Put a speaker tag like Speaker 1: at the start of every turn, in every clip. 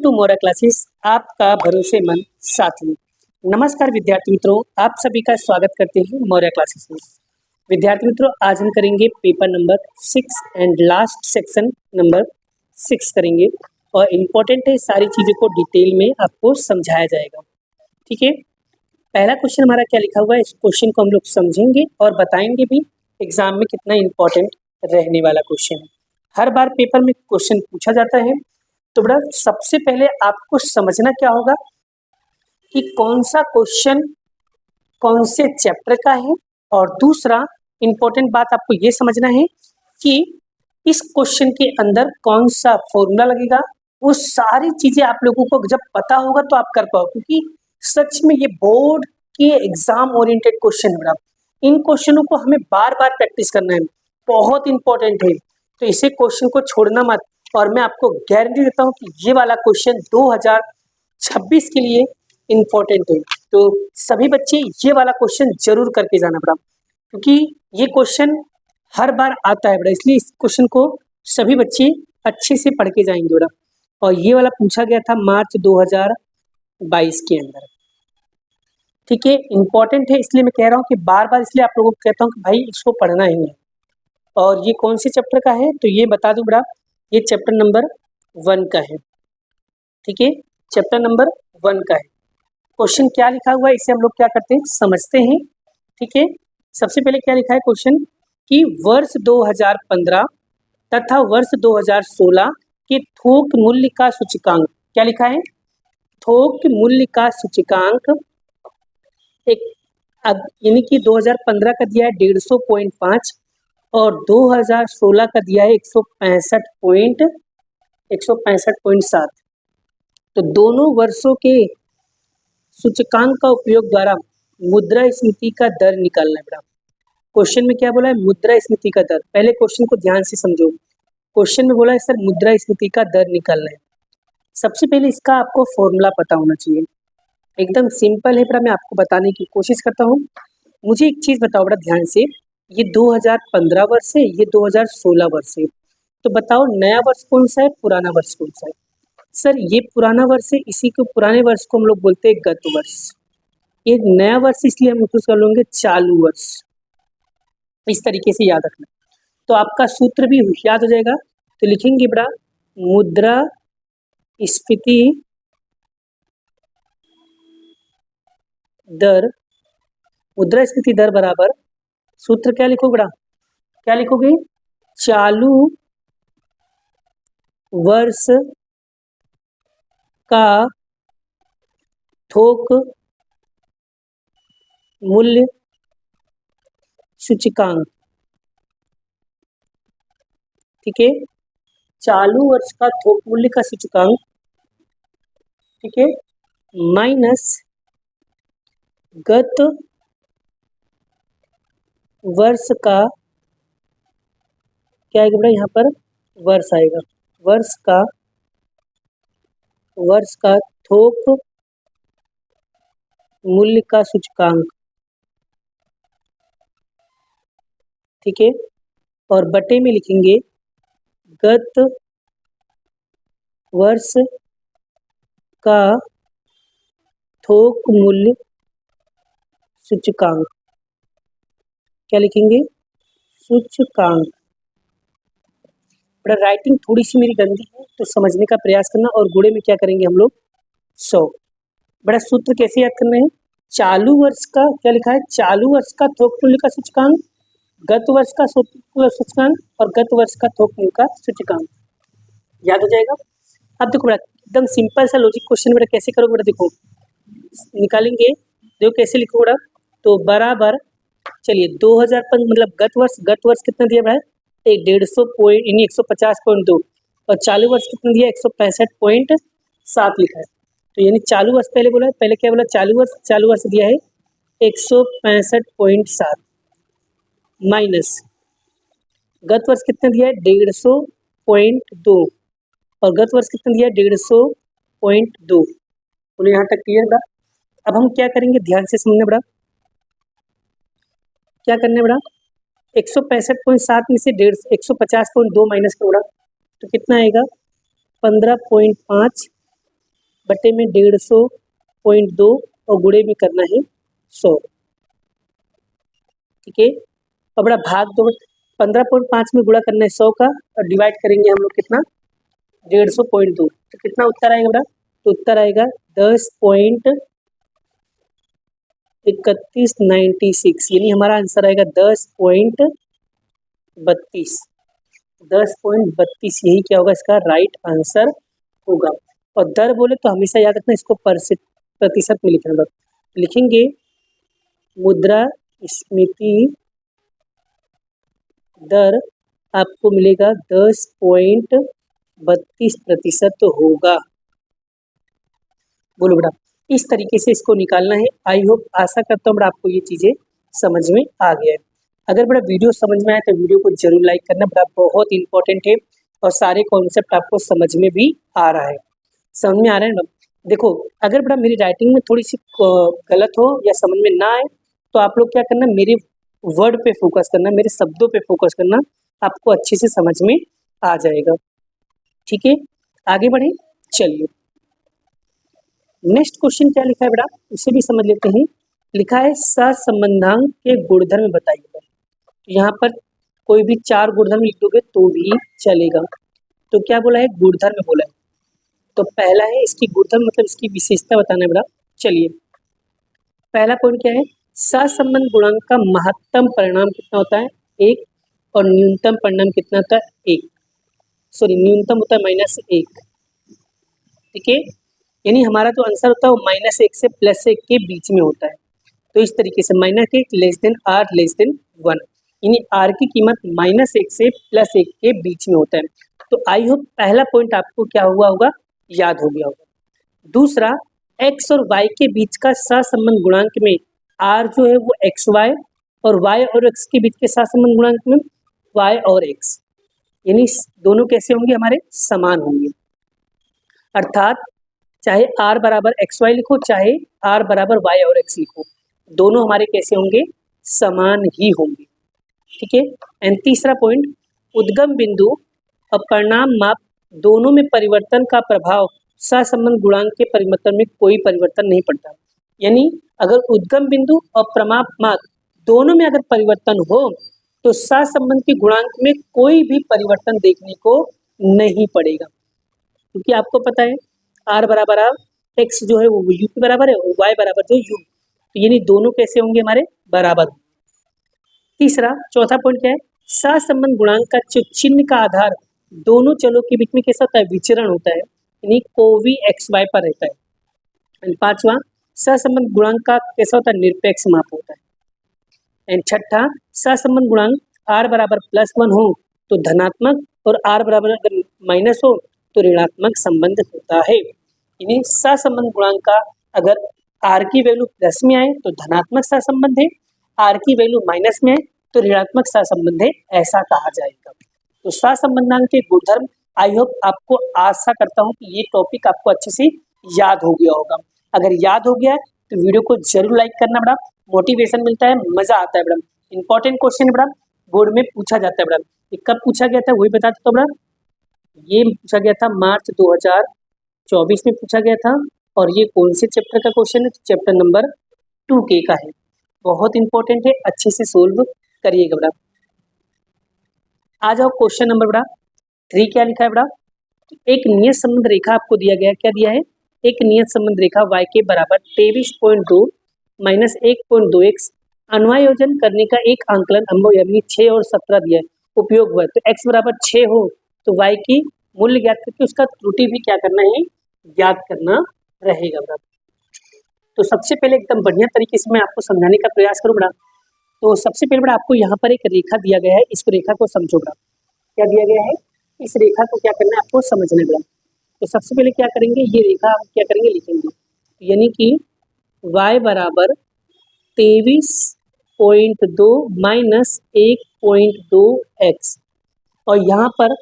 Speaker 1: To मोरा classes, आपका भरोसेमंद साथी। नमस्कार विद्यार्थी मित्रों, आप सभी का स्वागत करते हैं मोरा क्लासेस में। विद्यार्थी मित्रों, आज हम करेंगे paper number 6 and last section number 6 करेंगे और इम्पोर्टेंट है, सारी चीज़ों को डिटेल में आपको समझाया जाएगा। ठीक है, पहला क्वेश्चन हमारा क्या लिखा हुआ है, इस क्वेश्चन को हम लोग समझेंगे और बताएंगे भी एग्जाम में कितना इम्पोर्टेंट रहने वाला क्वेश्चन है। हर बार पेपर में क्वेश्चन पूछा जाता है, तो बड़ा सबसे पहले आपको समझना क्या होगा कि कौन सा क्वेश्चन कौन से चैप्टर का है, और दूसरा इम्पोर्टेंट बात आपको ये समझना है कि इस क्वेश्चन के अंदर कौन सा फॉर्मूला लगेगा। वो सारी चीजें आप लोगों को जब पता होगा तो आप कर पाओ, क्योंकि सच में ये बोर्ड के एग्जाम ओरिएंटेड क्वेश्चन है। बड़ा इन क्वेश्चनों को हमें बार बार प्रैक्टिस करना है, बहुत इंपॉर्टेंट है, तो इसे क्वेश्चन को छोड़ना मत। और मैं आपको गारंटी देता हूँ कि ये वाला क्वेश्चन 2026 के लिए इम्पोर्टेंट है, तो सभी बच्चे ये वाला क्वेश्चन जरूर करके जाना बड़ा, क्योंकि ये क्वेश्चन हर बार आता है बड़ा, इसलिए इस क्वेश्चन को सभी बच्चे अच्छे से पढ़ के जाएंगे बड़ा। और ये वाला पूछा गया था मार्च 2022 के अंदर। ठीक है, इम्पोर्टेंट है, इसलिए मैं कह रहा हूँ कि बार बार इसलिए आप लोगों को कहता हूँ कि भाई इसको पढ़ना ही है। और ये कौन से चैप्टर का है, तो ये बता दूं बड़ा, ये चैप्टर नंबर 1 का है। ठीक है, चैप्टर नंबर 1 का है। क्वेश्चन क्या लिखा हुआ है, इसे हम लोग क्या करते हैं, समझते हैं। ठीक है, सबसे पहले क्या लिखा है क्वेश्चन कि वर्ष 2015 तथा वर्ष 2016 के थोक मूल्य का सूचकांक, क्या लिखा है, थोक मूल्य का सूचकांक एक यानी कि 2015 का दिया है 150.5 और 2016 का दिया है 165.7। तो दोनों वर्षों के सूचकांक का उपयोग द्वारा मुद्रास्फीति का दर निकालना है। क्वेश्चन में क्या बोला है, मुद्रास्फीति का दर। पहले क्वेश्चन को ध्यान से समझो। क्वेश्चन में बोला है सर मुद्रास्फीति का दर निकालना है। सबसे पहले इसका आपको फॉर्मूला पता होना चाहिए, एकदम सिंपल है, पर मैं आपको बताने की कोशिश करता हूँ। मुझे एक चीज बताओ बड़ा ध्यान से, ये 2015 वर्ष है, ये 2016 वर्ष है, तो बताओ नया वर्ष कौन सा है, पुराना वर्ष कौन सा है। सर ये पुराना वर्ष है, इसी को पुराने वर्ष को हम लोग बोलते हैं गत वर्ष। ये नया वर्ष इसलिए हम यूज कर लेंगे चालू वर्ष। इस तरीके से याद रखना, तो आपका सूत्र भी याद हो जाएगा। तो लिखेंगे बड़ा, मुद्रास्फीति दर, मुद्रास्फीति दर बराबर, सूत्र क्या लिखोगे बड़ा, क्या लिखोगे, चालू वर्ष का थोक मूल्य सूचकांक। ठीक है, चालू वर्ष का थोक मूल्य का सूचकांक, ठीक है, माइनस गत वर्ष का, क्या आएगा बेटा, यहाँ पर वर्ष आएगा, वर्ष का थोक मूल्य का सूचकांक। ठीक है, और बटे में लिखेंगे गत वर्ष का थोक मूल्य सूचकांक। क्या लिखेंगे, सूचकांक। बड़ा राइटिंग थोड़ी सी मेरी गंदी है, तो समझने का प्रयास करना। और गुणे में क्या करेंगे हम लोग, 100। बड़ा सूत्र कैसे याद करना है, चालू वर्ष का, क्या लिखा है, चालू वर्ष का थोक मूल्य का सूचकांक, गत वर्ष का सूचकांक और गत वर्ष का थोक मूल्य का सूचकांक। याद हो जाएगा। अब देखो बड़ा, एकदम सिंपल सा लॉजिक क्वेश्चन बेटा, कैसे करोगे बड़ा, देखो निकालेंगे, देखो कैसे लिखो बड़ा, तो बराबर, चलिए 2005 मतलब गत वर्ष कितना दिया भाई, 150 पॉइंट यानी 150.2 और चालू वर्ष कितना दिया, 165.7 लिखा है। तो यानी चालू वर्ष पहले बोला, पहले क्या बोला, चालू वर्ष दिया है 165.7 माइनस गत वर्ष कितना दिया है 150.2 और गत वर्ष कितना दिया है 150.2। बोलो यहाँ तक क्लियर बड़ा। अब हम क्या करेंगे, ध्यान से समझना बड़ा, क्या करना है बड़ा, 165.7 में से 150.2 माइनस करो बड़ा, तो कितना आएगा 15.5 बटे में 150.2 और गुणे में करना है 100। ठीक है, और बड़ा भाग दो, 15.5 में गुणा करना है 100 का और डिवाइड करेंगे हम लोग कितना 150.2, तो कितना उत्तर आएगा बड़ा, तो उत्तर आएगा 10.3196, यानी हमारा आंसर आएगा 10.32। 10.32 यही क्या होगा, इसका राइट आंसर होगा। और दर बोले तो हमेशा याद रखना इसको प्रतिशत में लिखना होगा। लिखेंगे मुद्रास्फीति दर आपको मिलेगा 10.32% होगा। बोलो बेटा, इस तरीके से इसको निकालना है। आई होप, आशा करता हूँ बेटा आपको ये चीज़ें समझ में आ गया है। अगर बेटा वीडियो समझ में आए तो वीडियो को जरूर लाइक करना बेटा, बहुत इंपॉर्टेंट है और सारे कॉन्सेप्ट आपको समझ में भी आ रहा है। समझ में आ रहा है ना? देखो, अगर बेटा मेरी राइटिंग में थोड़ी सी गलत हो या समझ में ना आए तो आप लोग क्या करना, मेरे वर्ड पे फोकस करना, मेरे शब्दों पे फोकस करना, आपको अच्छे से समझ में आ जाएगा। ठीक है, आगे बढ़े, चलिए नेक्स्ट क्वेश्चन क्या लिखा है बेटा, उसे भी समझ लेते हैं। लिखा है सहसंबंधांक के गुणधर्म बताइए। यहाँ पर कोई भी 4 गुणधर्म लिख दोगे तो भी चलेगा। तो क्या बोला है, गुणधर्म बोला है। तो पहला है इसकी गुणधर्म मतलब इसकी विशेषता बताना है बेटा। चलिए, पहला पॉइंट क्या है, सहसंबंध गुणांक का महत्तम परिणाम कितना होता है 1 और न्यूनतम परिणाम कितना होता है 1। सॉरी, न्यूनतम होता है -1। ठीक है, यानी हमारा जो आंसर होता है वो -1 से +1 के बीच में होता है। तो इस तरीके से -1 less than r less than 1, यानी r की कीमत -1 से +1 के बीच में होता है। तो आई होप पहला पॉइंट आपको क्या हुआ होगा, याद हो गया होगा। दूसरा, x और y के बीच का सहसंबंध गुणांक में r जो है वो xy और y और x के बीच के सहसंबंध गुणांक में y और x, यानी दोनों कैसे होंगे, हमारे समान होंगे। अर्थात चाहे r बराबर xy लिखो चाहे r बराबर y और x लिखो, दोनों हमारे कैसे होंगे, समान ही होंगे। ठीक है, एंड तीसरा पॉइंट, उद्गम बिंदु और परिणाम माप दोनों में परिवर्तन का प्रभाव सहसंबंध गुणांक के परिवर्तन में कोई परिवर्तन नहीं पड़ता। यानी अगर उद्गम बिंदु और प्रमाप माप दोनों में अगर परिवर्तन हो तो सहसंबंध के गुणांक में कोई भी परिवर्तन देखने को नहीं पड़ेगा, क्योंकि आपको पता है r बराबर r, x जो है वो u के बराबर है और y बराबर जो u, तो यानी दोनों कैसे होंगे, हमारे बराबर। तीसरा, चौथा पॉइंट क्या है, सहसंबंध गुणांक का जो चिन्ह का आधार दोनों चलों के बीच में कैसा होता है, विचरण होता है, यानी कोवी xy पर रहता है। एंड पांचवा, सहसंबंध गुणांक का कैसा होता है, निरपेक्ष माप होता है। एंड छठा, सहसंबंध गुणांक r बराबर +1 हो तो धनात्मक और r बराबर अगर माइनस हो तो ऋणात्मक संबंध होता है। यानी सहसंबंध गुणांक का अगर r की वैल्यू प्लस में आए तो धनात्मक सहसंबंध है, r की वैल्यू माइनस में आए तो ऋणात्मक सहसंबंध है, ऐसा कहा जाएगा। तो सहसंबंधांक के गुणधर्म, आई होप आपको, आशा करता हूँ कि ये टॉपिक आपको अच्छे से याद हो गया होगा। अगर याद हो गया है तो वीडियो को जरूर लाइक करना बेटा, मोटिवेशन मिलता है, मजा आता है बेटा। इंपॉर्टेंट क्वेश्चन है बेटा, बोर्ड में पूछा जाता है बेटा। ये कब पूछा गया था वही बता देता हूँ बेटा। ये पूछा गया था मार्च 2024 में पूछा गया था, और ये कौन से चैप्टर का क्वेश्चन है, चैप्टर नंबर 2K का है। बहुत इंपॉर्टेंट है, अच्छे से सोल्व करिएगा बेटा। आ जाओ क्वेश्चन नंबर बेटा 3, क्या लिखा है बेटा, एक नियत संबंध रेखा आपको दिया गया है। क्या दिया है, एक नियत संबंध रेखा y के बराबर 23.2 -1.2x अन्वयोजन करने का एक आंकलन हमको यानी 6 और 17 दिया है, उपयोग हुआ है। तो x बराबर 6 हो तो y की मूल्य ज्ञात करके उसका त्रुटि भी क्या करना है, ज्ञात करना रहेगा बेटा। तो सबसे पहले एकदम बढ़िया तरीके से मैं आपको समझाने का प्रयास करूँ बेटा। तो सबसे पहले बेटा आपको यहाँ पर एक रेखा दिया गया है, इस रेखा को समझो बेटा। क्या दिया गया है, इस रेखा को क्या करना है, आपको समझना है बेटा। तो सबसे पहले क्या करेंगे, ये रेखा हम क्या करेंगे, लिखेंगे, यानी कि y बराबर 23.2 -1.2x, और यहाँ पर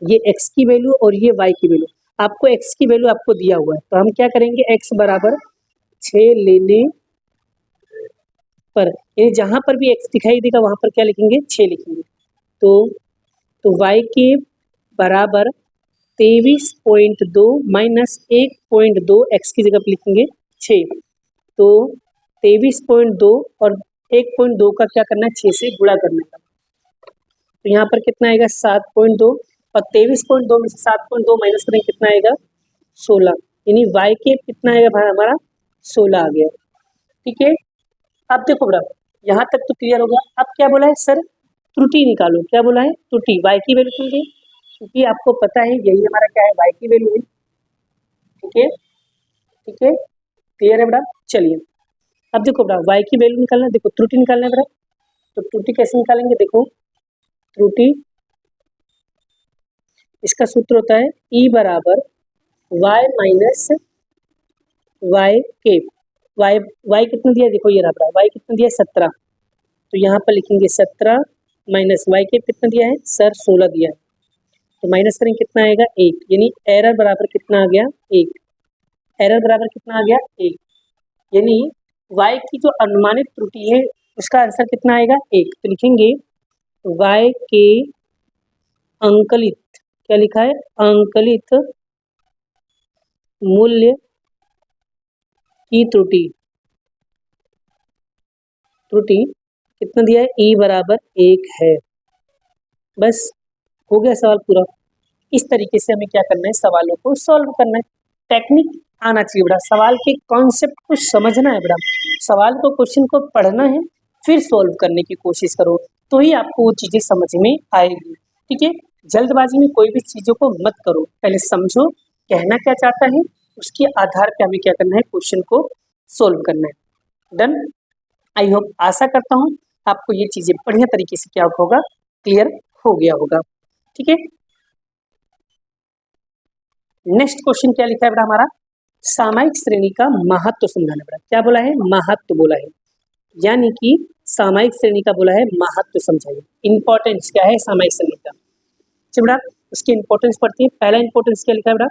Speaker 1: ये x की वैल्यू और ये y की वैल्यू, आपको x की वैल्यू आपको दिया हुआ है, तो हम क्या करेंगे, x बराबर 6 लेने पर, ये जहाँ पर भी x दिखाई देगा वहाँ पर क्या लिखेंगे, 6 लिखेंगे। तो y के बराबर 23.2 माइनस 1.2 x की जगह पे लिखेंगे 6। तो 23.2 और 1.2 का क्या करना है, 6 से गुणा करने का। तो यहाँ पर कितना आएगा 7.2 और 23.2 में से 7.2 माइनस करेंगे कितना आएगा 16, यानी y के कितना आएगा भाई हमारा 16 आ गया। ठीक है, अब देखो बड़ा यहाँ तक तो क्लियर होगा। अब क्या बोला है सर, त्रुटि निकालो। क्या बोला है, त्रुटि, y की वैल्यू क्यों दी, क्योंकि आपको पता है यही हमारा क्या है, y की वैल्यू है। ठीक है, ठीक है, क्लियर है बड़ा। चलिए अब देखो बड़ा y की वैल्यू निकालना है, देखो त्रुटि निकालना है बड़ा। तो त्रुटि कैसे निकालेंगे, देखो त्रुटि, इसका सूत्र होता है E बराबर y माइनस वाई के। y कितना दिया, देखो ये रहा, y कितना दिया है 17। तो यहाँ पर लिखेंगे 17 माइनस y के कितना दिया है सर 16 दिया है। तो माइनस करेंगे कितना आएगा 1, यानी एरर बराबर कितना आ गया 1। एरर बराबर कितना आ गया 1, यानी y की जो अनुमानित त्रुटि है उसका आंसर कितना आएगा 1। तो लिखेंगे y के अंकलित, क्या लिखा है, अंकलित मूल्य की त्रुटि, त्रुटि कितना दिया है E बराबर 1 है। बस हो गया सवाल पूरा। इस तरीके से हमें क्या करना है, सवालों को सॉल्व करना है। टेक्निक आना चाहिए बेटा, सवाल के कॉन्सेप्ट को समझना है बेटा, सवाल को क्वेश्चन को पढ़ना है, फिर सॉल्व करने की कोशिश करो, तो ही आपको वो चीज़ें समझ में आएगी। ठीक है, जल्दबाजी में कोई भी चीज़ों को मत करो, पहले समझो कहना क्या चाहता है, उसके आधार पर हमें क्या करना है, क्वेश्चन को सोल्व करना है। डन। आई होप, आशा करता हूँ आपको ये चीज़ें बढ़िया तरीके से क्या होगा, क्लियर हो गया होगा। ठीक है, नेक्स्ट क्वेश्चन क्या लिखा है बेटा हमारा, सामयिक श्रेणी का महत्व समझाना। बेटा क्या बोला है, महत्व बोला है, यानी कि सामयिक श्रेणी का बोला है महत्व समझाइए। इंपॉर्टेंस क्या है सामयिक श्रेणी का, चलिए बेटा उसकी इंपॉर्टेंस पढ़ती है। पहला इंपॉर्टेंस क्या लिखा है बेटा,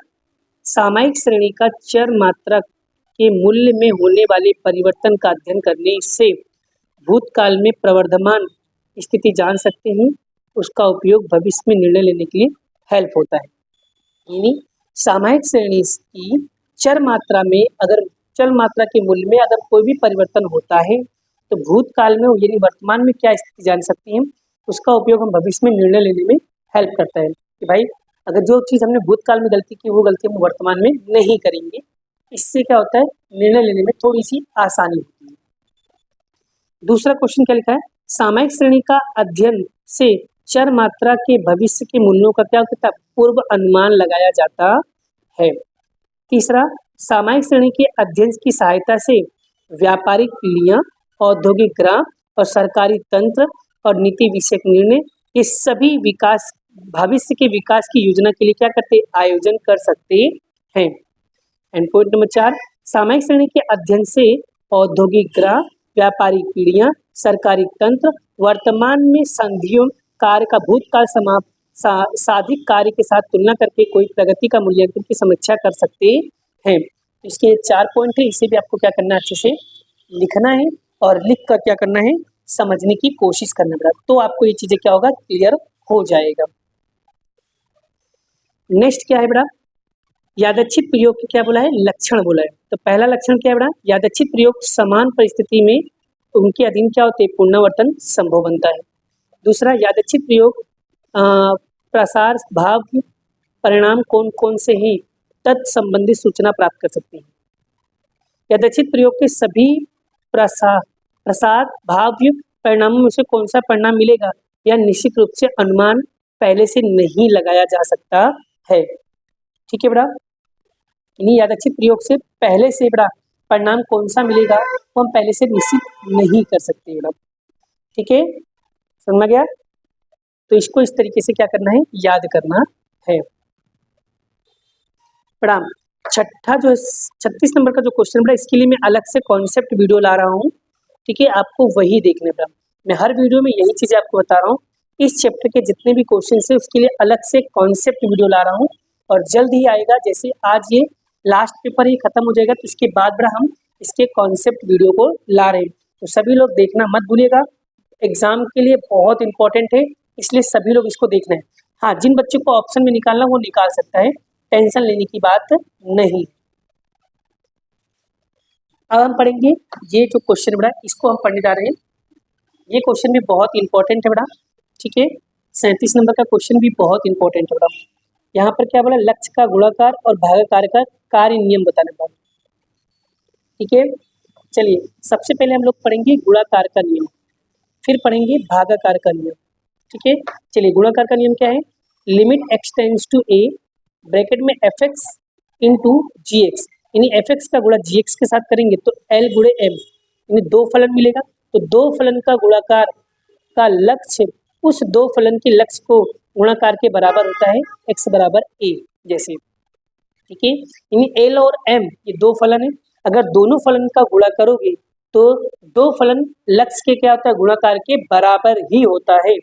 Speaker 1: सामयिक श्रेणी का चर मात्रा के मूल्य में होने वाले परिवर्तन का अध्ययन करने से भूतकाल में प्रवर्धमान स्थिति जान सकते हैं, उसका उपयोग भविष्य में निर्णय लेने के लिए हेल्प होता है। यानी सामयिक श्रेणी की चर मात्रा में, अगर चर मात्रा के मूल्य में अगर कोई भी परिवर्तन होता है तो भूतकाल में यानी वर्तमान में क्या स्थिति जान सकती है, उसका उपयोग हम भविष्य में निर्णय लेने में हेल्प करता है। कि भाई अगर जो चीज़ हमने भूतकाल में गलती की वो गलती हम वर्तमान में नहीं करेंगे, इससे क्या होता है, निर्णय लेने में थोड़ी सी आसानी होती है। दूसरा क्वेश्चन क्या लिखा है, सामयिक श्रेणी का अध्ययन से चर मात्रा के भविष्य के मूल्यों का क्या होता है, पूर्व अनुमान लगाया जाता है। तीसरा, सामयिक श्रेणी के अध्ययन की सहायता से व्यापारिक पीढ़ियां, औद्योगिक ग्राफ और सरकारी तंत्र और नीति विषयक निर्णय ये सभी विकास, भविष्य के विकास की योजना के लिए क्या करते, आयोजन कर सकते हैं। एंड पॉइंट नंबर 4, सामयिक श्रेणी के अध्ययन से औद्योगिक ग्राफ, व्यापारिक पीढ़ियां, सरकारी तंत्र वर्तमान में संधियों कार्य का भूतकाल साधिक कार्य के साथ तुलना करके कोई प्रगति का मूल्यांकन की समीक्षा कर सकते हैं। इसके 4 पॉइंट है, इसे भी आपको क्या करना है, अच्छे से लिखना है और लिख कर क्या करना है, समझने की कोशिश करना है, तो आपको ये चीजें क्या होगा, क्लियर हो जाएगा। नेक्स्ट क्या है बेटा, यादच्छित प्रयोग की क्या बोला है, लक्षण बोला है। तो पहला लक्षण क्या है बेटा, यादच्छित प्रयोग समान परिस्थिति में उनके अधीन क्या होते हैं, पुनरावर्तन संभव बनता है। दूसरा, यादच्छित प्रयोग प्रसार भाव परिणाम कौन कौन से हैं, तत्संबंधी सूचना प्राप्त कर सकते हैं। यादच्छित प्रयोग के सभी प्रसार भाव्य परिणामों में से कौन सा परिणाम मिलेगा, या निश्चित रूप से अनुमान पहले से नहीं लगाया जा सकता है। ठीक है बेटा, यादच्छित प्रयोग से पहले से बेटा परिणाम कौन सा मिलेगा वो हम पहले से निश्चित नहीं कर सकते बेटा। ठीक है, समझ में गया। तो इसको इस तरीके से क्या करना है, याद करना है बेटा। छठा जो 36 नंबर का जो क्वेश्चन बेटा, इसके लिए मैं अलग से कॉन्सेप्ट वीडियो ला रहा हूँ। ठीक है, आपको वही देखना बेटा, मैं हर वीडियो में यही चीजें आपको बता रहा हूँ। इस चैप्टर के जितने भी क्वेश्चन है उसके लिए अलग से कॉन्सेप्ट वीडियो ला रहा हूँ और जल्द ही आएगा। जैसे आज ये लास्ट पेपर ही खत्म हो जाएगा तो इसके बाद बेटा हम इसके कॉन्सेप्ट वीडियो को ला रहे हैं, तो सभी लोग देखना मत भूलिएगा। एग्जाम के लिए बहुत इंपॉर्टेंट है, इसलिए सभी लोग इसको देखना है। हाँ, जिन बच्चों को ऑप्शन में निकालना वो निकाल सकता है, टेंशन लेने की बात नहीं। अब हम पढ़ेंगे ये जो क्वेश्चन बड़ा इसको हम पढ़ने जा रहे हैं। ये क्वेश्चन भी बहुत इंपॉर्टेंट है बड़ा, ठीक है। 37 नंबर का क्वेश्चन भी बहुत इंपॉर्टेंट है बड़ा। यहाँ पर क्या बोला, लक्ष्य का गुणाकार और भागाकार का कार्य नियम बताने वाला, ठीक है। चलिए सबसे पहले हम लोग पढ़ेंगे गुणाकार का नियम, फिर पढ़ेंगे भागाकार का नियम, ठीक है। चलिए गुणाकार का नियम क्या है, limit x tends to a bracket में f x into g x, यानी एफ एक्स का गुणा जी एक्स के साथ करेंगे तो एल गुणे एम, यानी दो फलन मिलेगा। तो दो फलन का गुणाकार का लक्ष्य उस दो फलन के लक्ष्य को गुणाकार के बराबर होता है, एक्स बराबर ए जैसे, ठीक है। यानी एल और एम ये दो फलन है, अगर दोनों फलन का गुणा करोगे तो दो फलन लक्ष्य के क्या होता है, गुणाकार के बराबर ही होता है।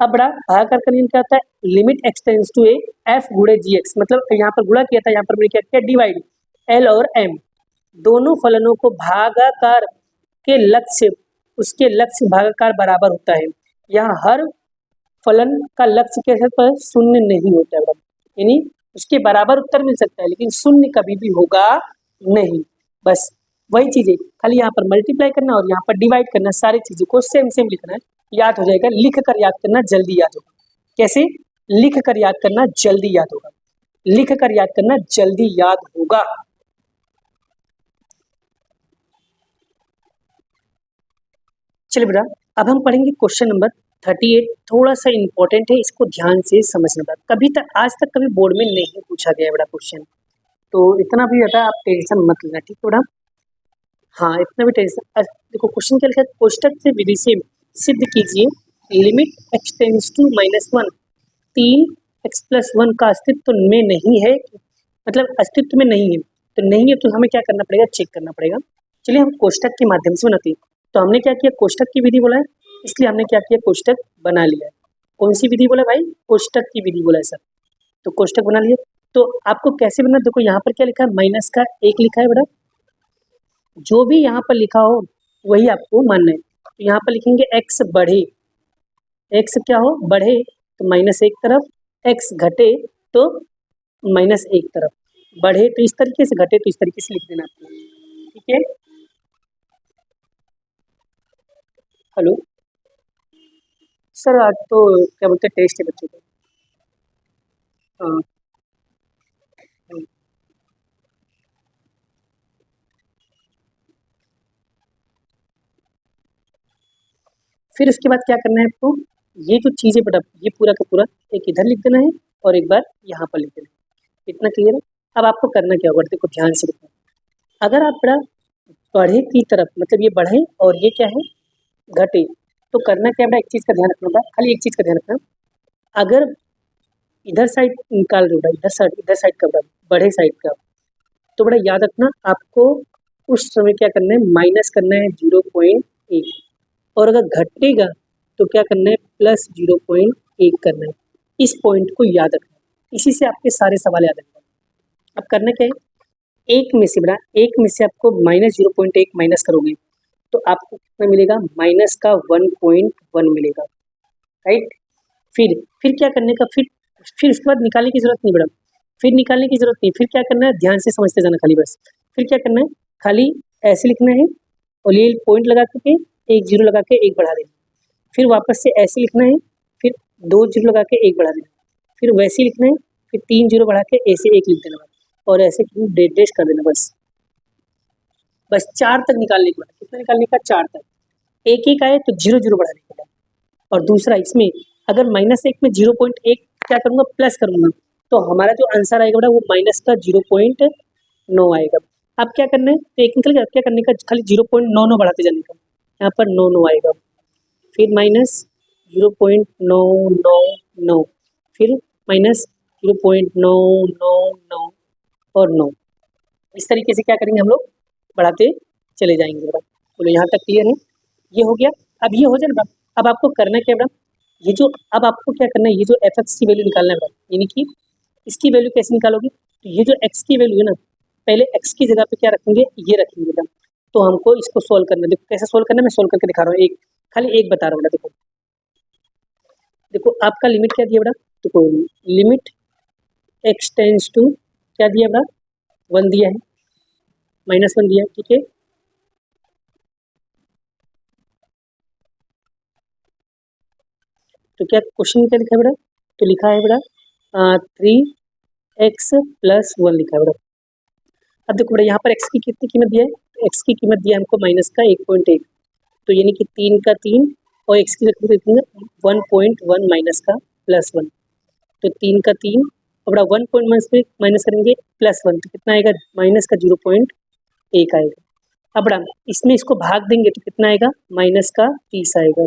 Speaker 1: अब बड़ा भागाकार का नियम क्या होता है, limit x tends to a f गुणे जी एक्स, मतलब यहाँ पर गुणा किया था, यहाँ पर मैंने क्या किया डिवाइड, एल और एम दोनों फलनों को भागाकार के लक्ष्य उसके लक्ष्य भागाकार बराबर होता है। यहाँ हर फलन का लक्ष्य कैसे पर शून्य नहीं होता है, यानी उसके बराबर उत्तर मिल सकता है लेकिन शून्य कभी भी होगा नहीं। बस वही चीजें खाली यहाँ पर मल्टीप्लाई करना और यहाँ पर डिवाइड करना, सारी चीजों को सेम सेम लिखना है, याद हो जाएगा। लिख कर याद करना जल्दी याद होगा। कैसे लिख कर याद करना जल्दी याद होगा, लिख कर याद करना जल्दी याद होगा। चलिए बेटा अब हम पढ़ेंगे क्वेश्चन नंबर 38, थोड़ा सा इंपॉर्टेंट है, इसको ध्यान से समझना बेटा। कभी तक आज तक कभी बोर्ड में नहीं पूछा गया बेटा क्वेश्चन, तो इतना भी बेटा आप टेंशन मत लेना, ठीक है बेटा। हाँ इतना भी टेंशन, देखो क्वेश्चन क्या लिखा है, कोष्टक से विधि से सिद्ध कीजिए limit x tends to -1 3 x plus 1 का अस्तित्व में नहीं है, मतलब अस्तित्व में नहीं है, तो नहीं है तो हमें क्या करना पड़ेगा, चेक करना पड़ेगा। चलिए हम कोष्टक के माध्यम से बनाते हैं। तो हमने क्या किया, कोष्टक की विधि बोला है, इसलिए हमने क्या किया, कोष्टक बना लिया है। कौन सी विधि बोला भाई, कोष्टक की विधि बोला है सर, तो कोष्टक बना लिए। तो आपको कैसे बनना, देखो यहाँ पर क्या लिखा है, माइनस का 1 लिखा है बेटा, जो भी यहाँ पर लिखा हो वही आपको मानना है। तो यहाँ पर लिखेंगे एक्स बढ़े, एक्स क्या हो बढ़े तो -1 तरफ, एक्स घटे तो -1 तरफ, बढ़े तो इस तरीके से, घटे तो इस तरीके से लिख देना आपको, ठीक है। हेलो सर, आज तो क्या बोलते हैं टेस्ट है बच्चों का। हाँ फिर उसके बाद क्या करना है आपको, ये जो चीज़ें बेटा ये पूरा का पूरा एक इधर लिख देना है और एक बार यहाँ पर लिख देना है, इतना क्लियर है। अब आपको करना क्या होगा, देखो ध्यान से देखो, अगर आप बेटा बढ़े की तरफ, मतलब ये बढ़े और ये क्या है घटे, तो करना क्या बेटा, एक चीज़ का ध्यान रखना बेटा, खाली एक चीज़ का ध्यान रखना, अगर इधर साइड निकाल रहे हो बेटा, इधर साइड का बेटा बढ़े साइड का, तो बेटा याद रखना आपको उस समय क्या करना है, माइनस करना है 0.1, और अगर घटेगा तो क्या करना है, +0.1 करना है। इस पॉइंट को याद रखना, इसी से आपके सारे सवाल याद रखना। अब करना क्या है, एक में से बेटा एक में से आपको -0.1 माइनस करोगे तो आपको कितना मिलेगा, माइनस का 1.1 मिलेगा, राइट। फिर क्या करने का, फिर उसके बाद निकालने की जरूरत नहीं बेटा, फिर निकालने की जरूरत नहीं, फिर क्या करना है, ध्यान से समझते जाना खाली बस। फिर क्या करना है, खाली ऐसे लिखना है और ये पॉइंट लगा के एक जीरो लगा के एक बढ़ा देना, फिर वापस से ऐसे लिखना है, फिर 2 जीरो लगा के एक बढ़ा देना, फिर वैसे लिखना है, फिर 3 जीरो बढ़ा के ऐसे एक लिख देना और ऐसे डेश कर देना, बस 4 तक निकालने के बाद, कितना निकालने का, 4 तक, एक एक आए तो 0 0 बढ़ाने के बाद। और दूसरा इसमें अगर -1 में 0.1 क्या करूँगा, प्लस करूँगा, तो हमारा जो आंसर आएगा बेटा वो माइनस का 0.9 आएगा। अब क्या करना है, तो एक निकल गया, क्या करने का, खाली 0.99 बढ़ाते जाने का, यहाँ पर 9 आएगा, फिर -0.999, फिर -0.999 और 9, इस तरीके से क्या करेंगे हम लोग, बढ़ाते चले जाएंगे बेटा। बोलो यहाँ तक क्लियर है, ये हो गया। अब ये हो जाए ना, अब आपको करना क्या बेटा, ये जो अब आपको क्या करना है, ये जो एफ एक्स की वैल्यू निकालना है बेटा, यानी कि इसकी वैल्यू कैसे निकालोगे, तो ये जो एक्स की वैल्यू है ना, पहले एक्स की जगह पे क्या रखेंगे, ये रखेंगे बेटा। तो हमको इसको सोल्व करना है, देखो कैसे सोल्व करना है, मैं सोल्व करके दिखा रहा हूँ, खाली एक बता रहा हूँ बेटा। देखो देखो आपका लिमिट क्या दिया बड़ा, देखो लिमिट x टेंस टू क्या दिया बड़ा, 1 दिया है, -1 दिया है, ठीक है। तो क्या क्वेश्चन क्या लिखा है बड़ा, तो लिखा है बड़ा 3x+1 लिखा है बड़ा। अब देखो बड़ा यहाँ पर x की कितनी कीमत दिया है, तो x की कीमत दिया है हमको -1.1, तो यानी कि 3 का 3 और x की कीमत कितनी है 1.1 माइनस का +1, तो 3 का 3 और बड़ा 1.1 से माइनस करेंगे +1 तो कितना आएगा माइनस का 0.1 आएगा। अब बड़ा इसमें इसको भाग देंगे तो कितना आएगा माइनस का 30 आएगा,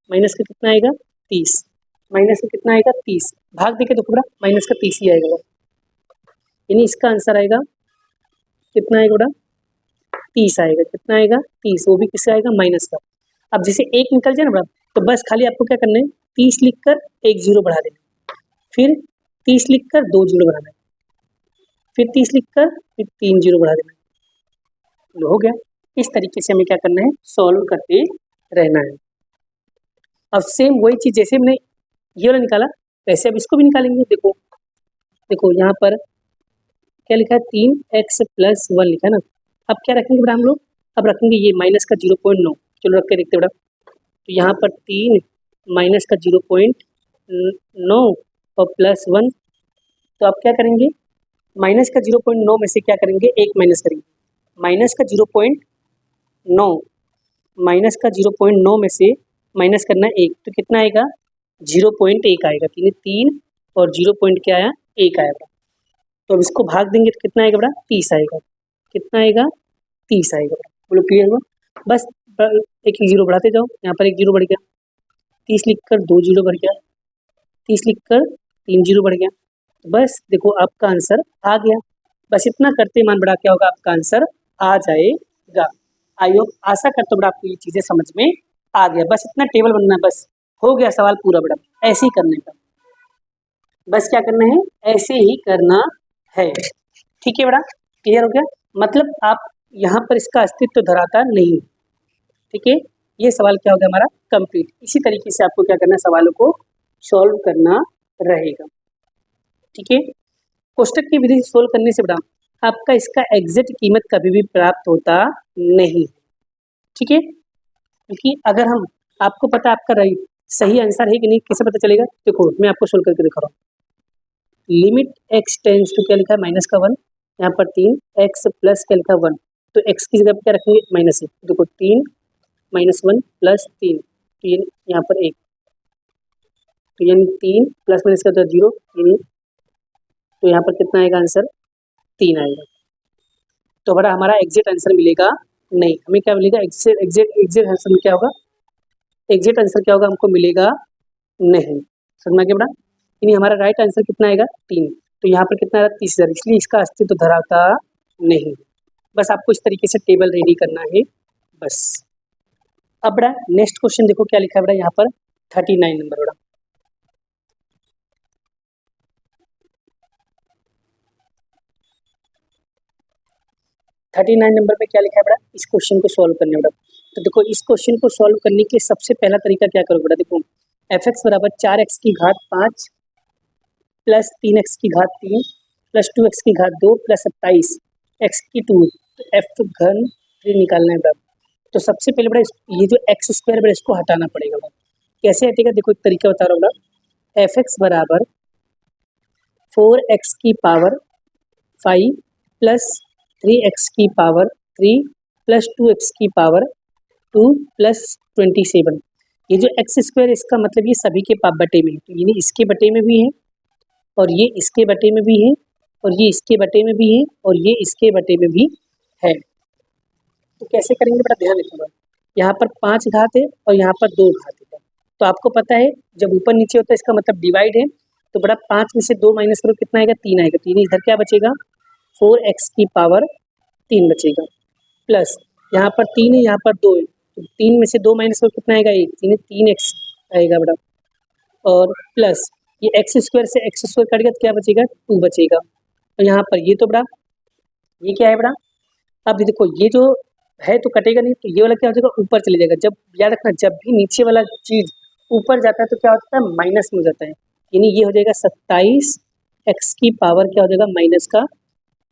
Speaker 1: माइनस का कितना आएगा 30, माइनस का कितना आएगा 30, भाग देंगे तो बड़ा माइनस का 30 ही आएगा, यानी इसका आंसर आएगा कितना आएगा बड़ा 30 आएगा, कितना आएगा 30, वो भी किससे आएगा माइनस का। अब जैसे एक निकल जाए ना बड़ा, तो बस खाली आपको क्या करना है 30 लिखकर एक जीरो बढ़ा देना, फिर 30 लिखकर 2 जीरो बढ़ाना है, फिर 30 लिखकर फिर 3 जीरो बढ़ा देना, तो हो गया। इस तरीके से हमें क्या करना है सॉल्व करते रहना है। अब सेम वही चीज़ जैसे हमने ये वाला निकाला वैसे अब इसको भी निकालेंगे। देखो देखो यहाँ पर क्या लिखा है 3x+1 लिखा है ना, अब क्या रखेंगे बड़ा हम लोग, अब रखेंगे ये माइनस का 0.9, चलो रख के देखते बड़ा, तो यहाँ पर 3 माइनस का 0.9 और +1, तो आप क्या करेंगे माइनस का 0.9 में से क्या करेंगे एक माइनस करेंगे, माइनस का 0.9 माइनस का 0.9 में से माइनस करना है 1, तो कितना आएगा 0.1 आएगा, 3 और 0 पॉइंट क्या आया 1 आएगा, तो अब इसको भाग देंगे तो कितना आएगा बड़ा 30 आएगा, कितना आएगा 30 आएगा बड़ा, बोलो क्लियर हुआ। बस एक जीरो बढ़ाते जाओ, यहाँ पर एक जीरो बढ़ गया, 30 लिखकर 2 जीरो बढ़ गया, 30 लिखकर 3 जीरो बढ़ गया, तो बस देखो आपका आंसर आ गया। बस इतना करते मान बड़ा क्या होगा आपका आंसर आ जाएगा। आई होप आशा करता हूँ बड़ा आपको ये चीज़ें समझ में आ गया, बस इतना टेबल बनना है, बस हो गया सवाल पूरा बड़ा, ऐसे ही करने का, बस क्या करना है ऐसे ही करना है, ठीक है बड़ा क्लियर हो गया। मतलब आप यहाँ पर इसका अस्तित्व धराता नहीं, ठीक है, ये सवाल क्या हो गया हमारा कंप्लीट। इसी तरीके से आपको क्या करना है सवालों को सॉल्व करना रहेगा, ठीक है। कोष्टक की विधि से सोल्व करने से बड़ा आपका इसका एग्जैक्ट कीमत कभी भी प्राप्त होता नहीं, ठीक है, क्योंकि अगर हम आपको पता आपका सही आंसर है कि नहीं कैसे पता चलेगा, देखो मैं आपको सोल्व करके दिखा रहा हूँ। लिमिट x टेंस टू क्या लिखा है -1, यहाँ पर 3x प्लस क्या लिखा है 1, तो x की जगह पर क्या रखेंगे -1, देखो 3 -1 + 3, तो ये यहाँ पर 1, तो यानी 3 प्लस माइनस का 0, तो यहाँ पर कितना आएगा आंसर 3 आएगा, तो बड़ा हमारा एग्जैक्ट आंसर मिलेगा नहीं, हमें क्या मिलेगा एग्जैक्ट आंसर में क्या होगा, एग्जैक्ट आंसर क्या होगा हमको मिलेगा नहीं, समझ में आ गया बड़ा, यानी हमारा राइट आंसर कितना आएगा 3, तो यहाँ पर कितना आएगा 30,000, इसलिए इसका अस्तित्व धराता नहीं। बस आपको इस तरीके से टेबल रेडी करना है बस। अब बड़ा नेक्स्ट क्वेश्चन देखो क्या लिखा है बड़ा यहाँ पर 39 नंबर बड़ा, नंबर पे क्या लिखा है बड़ा, इस क्वेश्चन को सॉल्व करने बड़ा। तो देखो इस क्वेश्चन को सॉल्व करने के सबसे पहला तरीका क्या करो बड़ा, देखो f(x) बराबर 4x की घात 5 प्लस 3x की घात 3 प्लस 2x की घात 2 प्लस 27 x की 2, तो f घन 3 निकालना है बड़ा। तो सबसे पहले बड़ा ये जो x² बड़ा इसको हटाना पड़ेगा बड़ा, कैसे हटेगा देखो एक तरीका बता रहा हूँ बड़ा, f(x) बराबर 4x की पावर 5 प्लस 3x की पावर 3 प्लस 2x की पावर 2 प्लस 27, ये जो x² इसका मतलब ये सभी के बटे में है, तो यानी इसके बटे में भी है और ये इसके बटे में भी है और ये इसके बटे में भी है और ये इसके बटे में भी है। तो कैसे करेंगे बड़ा ध्यान रखिएगा, यहाँ पर 5 घात है और यहाँ पर 2 घात है, तो आपको पता है जब ऊपर नीचे होता है इसका मतलब डिवाइड है, तो बड़ा 5 में से 2 माइनस करो कितना आएगा 3 आएगा, तो इधर क्या बचेगा 4x की पावर 3 बचेगा, प्लस यहाँ पर 3 है यहाँ पर 2 है, तो 3 में से 2 माइनस करो कितना आएगा 1, 3x आएगा बड़ा, और प्लस ये x² से x² कट गया तो क्या बचेगा 2 बचेगा, और यहाँ पर ये तो बड़ा ये क्या है बड़ा, अब देखो ये जो है तो कटेगा नहीं, तो ये वाला क्या हो जाएगा ऊपर चले जाएगा। जब याद रखना जब भी नीचे वाला चीज़ ऊपर जाता है तो क्या होता है, माइनस में हो जाता है, यानी ये हो जाएगा 27 एक्स की पावर क्या हो जाएगा, माइनस का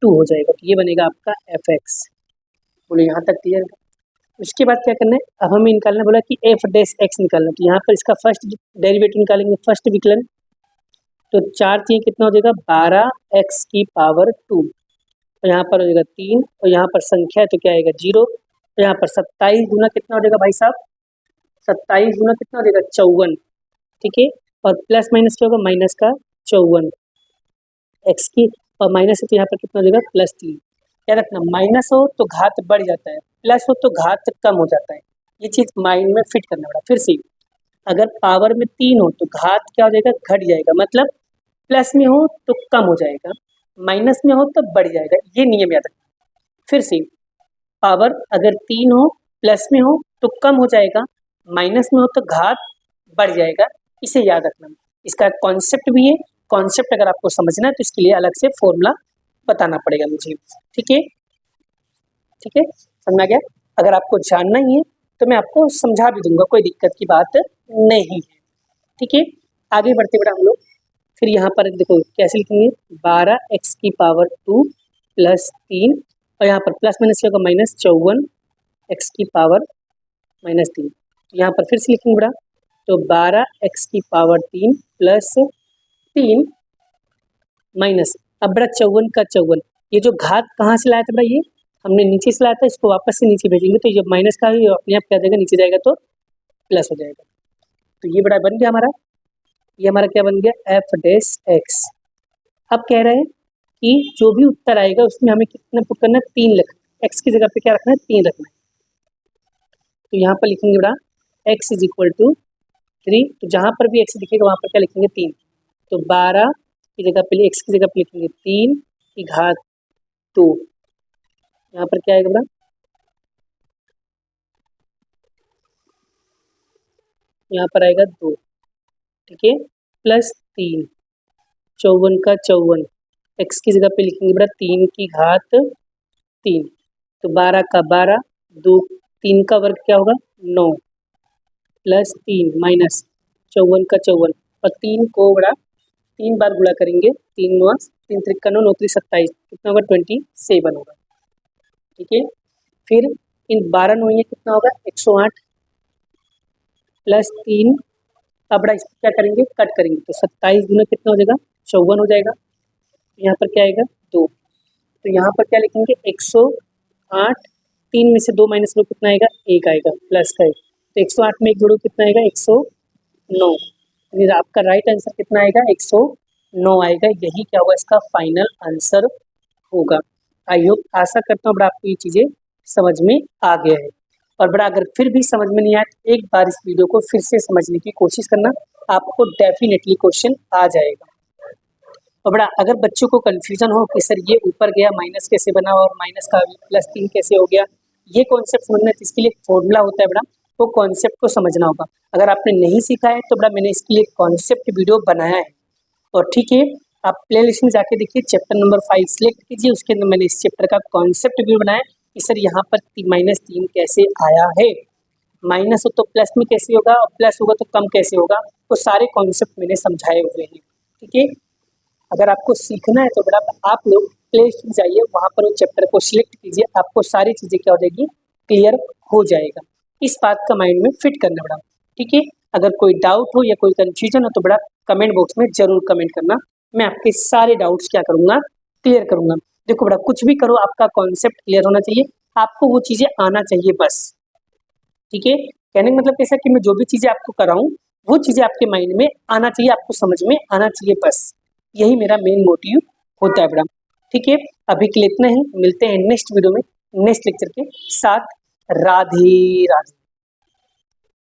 Speaker 1: 2 हो जाएगा, तो ये बनेगा आपका एफ एक्स। बोलो यहाँ तक क्लियर है। उसके बाद क्या करना है, अब हमें निकालना बोला कि एफ डैश एक्स निकालना, तो यहाँ पर इसका फर्स्ट डेरिवेटिव निकालेंगे, फर्स्ट विकलन, तो 4 3 कितना हो जाएगा 12 एक्स की पावर 2, और यहाँ पर हो जाएगा 3, और यहाँ पर संख्या है तो क्या आएगा 0, तो यहाँ पर 27 गुना कितना हो जाएगा भाई साहब, 27 गुना कितना हो जाएगा 54, ठीक है, और प्लस माइनस क्या होगा, माइनस का 54 एक्स की, और माइनस है तो यहाँ पर कितना हो जाएगा +3। याद रखना, माइनस हो तो घात बढ़ जाता है, प्लस हो तो घात कम हो जाता है, ये चीज़ माइंड में फिट करना पड़ा। फिर से, अगर पावर में 3 हो तो घात क्या हो जाएगा, घट जाएगा, मतलब प्लस में हो तो कम हो जाएगा, माइनस में हो तो बढ़ जाएगा, ये नियम याद रखना। फिर से, पावर अगर 3 हो प्लस में हो तो कम हो जाएगा, माइनस में हो तो घात बढ़ जाएगा, इसे याद रखना। इसका कॉन्सेप्ट भी है, कॉन्सेप्ट अगर आपको समझना है तो इसके लिए अलग से फॉर्मूला बताना पड़ेगा मुझे, ठीक है, ठीक है, समझ में आ गया। अगर आपको जानना ही है तो मैं आपको समझा भी दूंगा, कोई दिक्कत की बात नहीं है, ठीक है। आगे बढ़ते बढ़ा हम लोग, फिर यहाँ पर देखो कैसे लिखेंगे, 12 एक्स की पावर 2 प्लस 3, और यहाँ पर प्लस माइनस क्या होगा, माइनस 54 एक्स की पावर माइनस 3, तो यहाँ पर फिर से लिखेंगे बड़ा, तो 12 एक्स की पावर 3 प्लस 3 माइनस, अब बड़ा 54 का 54, ये जो घात कहाँ से लाया था बड़ा, ये हमने नीचे से लाया था, इसको वापस से नीचे भेजेंगे तो ये माइनस का ही अपने आप क्या जाएगा, नीचे जाएगा तो प्लस हो जाएगा, तो ये बड़ा बन गया हमारा, ये हमारा क्या बन गया, एफ डैश एक्स। अब कह रहे हैं कि जो भी उत्तर आएगा उसमें हमें कितना पुट करना है, 3 लिखना, एक्स की जगह पे क्या रखना है, 3 रखना है, तो यहाँ पर लिखेंगे बड़ा एक्स इज इक्वल टू 3, तो जहाँ पर भी एक्स दिखेगा वहाँ पर क्या लिखेंगे 3, तो 12 की जगह पे एक्स की जगह पे लिखेंगे 3 की घात 2, यहाँ पर क्या आएगा बड़ा, यहाँ पर आएगा 2, ठीक है, प्लस 3, 54 का 54, एक्स की जगह पे लिखेंगे बड़ा 3 की घात 3, तो 12 का 12, 2 3 का वर्ग क्या होगा 9, प्लस 3 माइनस 54 का 54, और 3 को बड़ा 3 बार गुणा करेंगे, 3 9 3 3 9 9 3 27, कितना होगा 27 होगा, ठीक है। फिर इन 12 9 कितना होगा 108, प्लस 3, अब बड़ा इसको क्या करेंगे, कट करेंगे, तो 27 गुना कितना हो जाएगा 54 हो जाएगा, यहाँ पर क्या आएगा 2, तो यहाँ पर क्या लिखेंगे 108, 3 में से 2 माइनस लो कितना आएगा 1 आएगा, प्लस का 1, तो 108 में 1 जोड़ो कितना आएगा 109, यानी आपका राइट आंसर कितना आएगा 109 आएगा, यही क्या होगा इसका फाइनल आंसर होगा। आई होप, आशा करता हूँ बड़ा आपको ये चीज़ें समझ में आ गया है, और बड़ा अगर फिर भी समझ में नहीं आए तो एक बार इस वीडियो को फिर से समझने की कोशिश करना, आपको डेफिनेटली क्वेश्चन आ जाएगा। और बड़ा अगर बच्चों को कन्फ्यूजन हो कि सर ये ऊपर गया माइनस कैसे बना और माइनस का +3 कैसे हो गया, ये कॉन्सेप्ट समझना है तो इसके लिए फॉर्मूला होता है बड़ा, वो कॉन्सेप्ट को समझना होगा। अगर आपने नहीं सीखा है तो बड़ा मैंने इसके लिए कॉन्सेप्ट वीडियो बनाया है, और ठीक है, आप प्ले लिस्ट में जाके देखिए, चैप्टर नंबर 5 सिलेक्ट कीजिए, उसके अंदर मैंने इस चैप्टर का कॉन्सेप्ट वीडियो बनाया कि सर यहाँ पर -3 कैसे आया है, माइनस हो तो प्लस में कैसे होगा और प्लस होगा तो कम कैसे होगा, वो सारे कॉन्सेप्ट मैंने समझाए हुए हैं, ठीक है। अगर आपको सीखना है तो बड़ा आप लोग प्ले लिस्ट में जाइए, वहाँ पर वो चैप्टर को सिलेक्ट कीजिए, आपको सारी चीज़ें क्या हो जाएगी, क्लियर हो जाएगा। इस बात का माइंड में फिट करना बड़ा, ठीक है। अगर कोई डाउट हो या कोई कन्फ्यूजन हो तो बड़ा कमेंट बॉक्स में जरूर कमेंट करना, मैं आपके सारे डाउट्स क्या करूँगा, क्लियर करूँगा। देखो बड़ा कुछ भी करो, आपका कॉन्सेप्ट क्लियर होना चाहिए, आपको वो चीज़ें आना चाहिए बस, ठीक है। कहने का मतलब कैसा कि मैं जो भी चीज़ें आपको कराऊँ वो चीज़ें आपके माइंड में आना चाहिए, आपको समझ में आना चाहिए, बस यही मेरा मेन मोटिव होता है बड़ा, ठीक है। अभी के लिए इतना ही, मिलते हैं नेक्स्ट वीडियो में नेक्स्ट लेक्चर के साथ। राधे राधे।